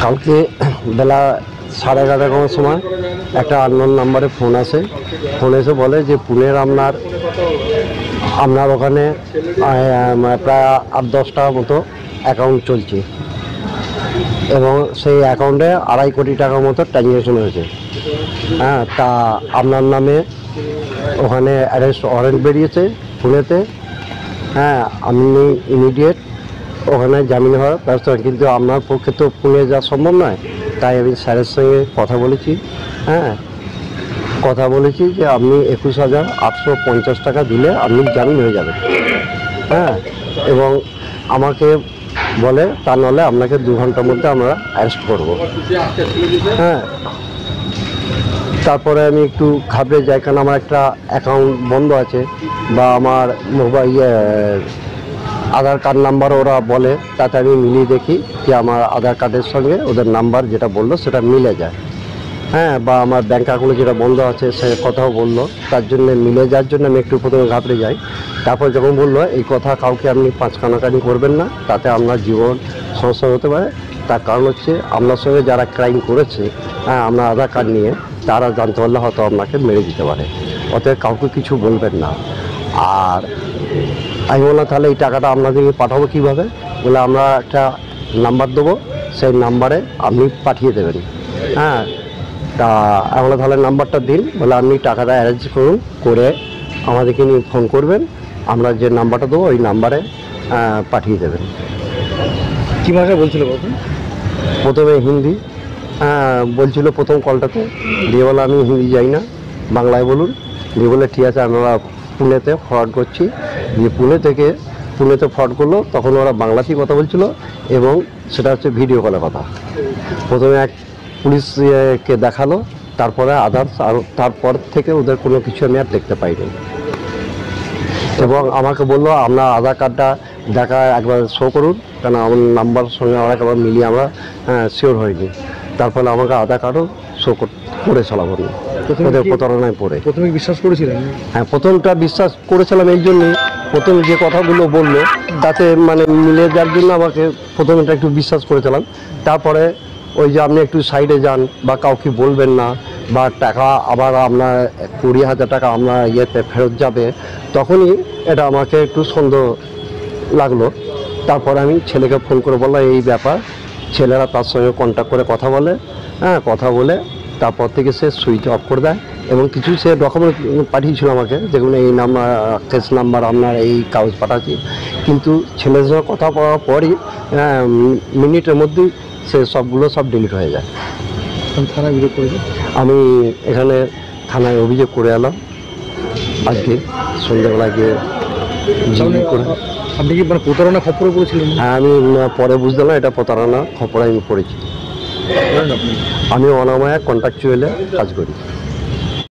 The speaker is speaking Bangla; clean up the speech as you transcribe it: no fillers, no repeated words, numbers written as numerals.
কালকে বেলা 11:30টার সময় একটা আননোন নাম্বারে ফোন আসে। ফোন এসে বলে যে পুনের আপনার ওখানে প্রায় 8-10টা মতো অ্যাকাউন্ট চলছে এবং সেই অ্যাকাউন্টে 2.5 কোটি টাকার মতো ট্রানজ্যাকশন হয়েছে। হ্যাঁ, তা আপনার নামে ওখানে অ্যারেস্ট ওয়ারেন্ট বেরিয়েছে পুনেতে। হ্যাঁ, আপনি ইমিডিয়েট ওখানে জামিন হওয়ার ব্যবস্থা, কিন্তু আপনার পক্ষে তো পুনে যাওয়া সম্ভব নয়। তাই আমি স্যারের সঙ্গে কথা বলেছি। হ্যাঁ, কথা বলেছি যে আপনি 21,850 টাকা দিলে আপনি জামিন হয়ে যাবেন। হ্যাঁ, এবং আমাকে বলে তা নাহলে আপনাকে 2 ঘন্টার মধ্যে আমরা অ্যারেস্ট করব। হ্যাঁ, তারপরে আমি একটু ঘাবড়ে যাই, কারণ আমার একটা অ্যাকাউন্ট বন্ধ আছে বা আমার মোবাইল আধার কার্ড নাম্বার ওরা বলে, তাতে আমি মিলিয়ে দেখি যে আমার আধার কার্ডের সঙ্গে ওদের নাম্বার যেটা বললো সেটা মিলে যায়। হ্যাঁ, বা আমার ব্যাঙ্ক অ্যাকাউন্টে যেটা বন্ধ আছে সে কথাও বললো, তার জন্য মিলে যাওয়ার জন্য আমি একটু প্রথমে ঘাবড়ে যাই। তারপর যখন বললো এই কথা কাউকে আপনি 5 কানাকানি করবেন না, তাতে আপনার জীবন সমস্যা হতে পারে। তার কারণ হচ্ছে আপনার সঙ্গে যারা ক্রাইম করেছে, হ্যাঁ, আপনার আধার কার্ড নিয়ে, তারা জানতে পারলে হয়তো আপনাকে মেরে দিতে পারে, অতএব কাউকে কিছু বলবেন না। আর আমি বললাম তাহলে এই টাকাটা আপনাদেরকে পাঠাবো কীভাবে? বলে আমরা একটা নাম্বার দেবো, সেই নাম্বারে আপনি পাঠিয়ে দেবেন। হ্যাঁ, তা আমরা তাহলে নাম্বারটা দিন। বলে আপনি টাকাটা অ্যারেঞ্জ করুন, করে আমাদেরকে নিয়ে ফোন করবেন, আমরা যে নাম্বারটা দেবো ওই নাম্বারে পাঠিয়ে দেবেন। কী ভাষায় বলছিল প্রথমে হিন্দি বলছিল প্রথম কলটাতে, দিয়ে বলে আমি হিন্দি যাই না, বাংলায় বলুন। দিয়ে বলে ঠিক আছে, আমরা পুনেতে ফরওয়ার্ড করছি। দিয়ে পুনেতে ফরওয়ার্ড করলো, তখন ওরা বাংলাতেই কথা বলছিল এবং সেটা হচ্ছে ভিডিও কলে কথা। প্রথমে এক পুলিশকে দেখালো, তারপরে আদার্স, আর তারপর থেকে ওদের কোনো কিছু আমি আর দেখতে পাইনি। এবং আমাকে বললো আপনার আধার কার্ডটা দেখা একবার শো করুন, কেন আমার নাম্বার সঙ্গে আমার একবার মিলিয়ে আমরা শিওর হয়নি। তারপরে আমাকে আধার কার্ডও শো করে চালাবো না, ওদের প্রতারণায় পড়ে। প্রথমে বিশ্বাস করেছিলেন? হ্যাঁ, প্রথমটা বিশ্বাস করেছিলাম এই জন্যই, প্রথম যে কথাগুলো বললো তাতে মানে মিলে যাওয়ার জন্য আমাকে প্রথমেটা একটু বিশ্বাস করেছিলাম। তারপরে ওই যে আপনি একটু সাইডে যান বা কাউকে বলবেন না, বা টাকা আবার আপনার 20,000 টাকা আপনার ইয়েতে ফেরত যাবে, তখনই এটা আমাকে একটু সন্দেহ লাগলো। তারপর আমি ছেলেকে ফোন করে বললাম এই ব্যাপার। ছেলেরা তার সঙ্গে কন্ট্যাক্ট করে কথা বলে। হ্যাঁ, কথা বলে তারপর থেকে সে সুইচ অফ করে দেয় এবং কিছু সে ডকুমেন্ট পাঠিয়েছিল আমাকে, যেগুলো এই নাম্বার, কেস নাম্বার, আপনার এই কাগজ পাঠাচ্ছি। কিন্তু ছেলের সঙ্গে কথা বলার পরই মিনিটের মধ্যেই সে সবগুলো সব ডিলিট হয়ে যায়। থানায় অভিযোগ করেছি? আমি এখানে থানায় অভিযোগ করে এলাম আজকে সন্ধ্যাবেলা গিয়ে। আপনি কি মানে প্রতারণা খপ্পরে পড়েছিলেন? হ্যাঁ, আমি পরে বুঝতে পারলাম এটা প্রতারণা খপ্পরে আমি পড়েছি। আমি অনাময়া কন্ট্রাকচুয়ালে কাজ করি।